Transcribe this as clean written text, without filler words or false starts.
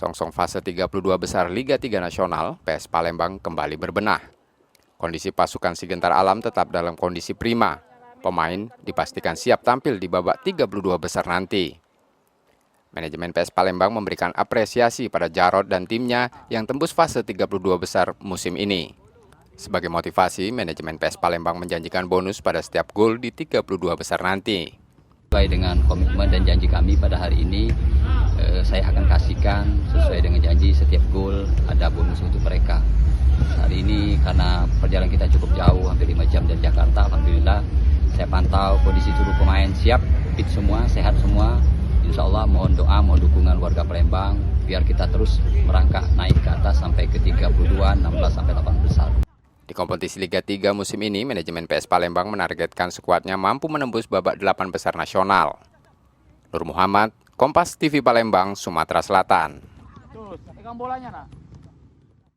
Songsong fase 32 besar Liga 3 Nasional, PS Palembang kembali berbenah. Kondisi pasukan Sigentar Alam tetap dalam kondisi prima. Pemain dipastikan siap tampil di babak 32 besar nanti. Manajemen PS Palembang memberikan apresiasi pada Jarod dan timnya yang tembus fase 32 besar musim ini. Sebagai motivasi, manajemen PS Palembang menjanjikan bonus pada setiap gol di 32 besar nanti. Sesuai dengan komitmen dan janji kami pada hari ini, saya akan kasihkan sesuai dengan janji setiap gol ada bonus untuk mereka. Hari ini karena perjalanan kita cukup jauh, hampir 5 jam dari Jakarta, alhamdulillah saya pantau kondisi seluruh pemain siap, fit semua, sehat semua. Insya Allah mohon doa, mohon dukungan warga Palembang biar kita terus merangkak naik ke atas sampai ke 32, 16 sampai 8 besar. Di kompetisi Liga 3 musim ini, manajemen PS Palembang menargetkan skuadnya mampu menembus babak 8 besar nasional. Nur Muhammad, Kompas TV Palembang, Sumatera Selatan. Terus, pegang bolanya, nak.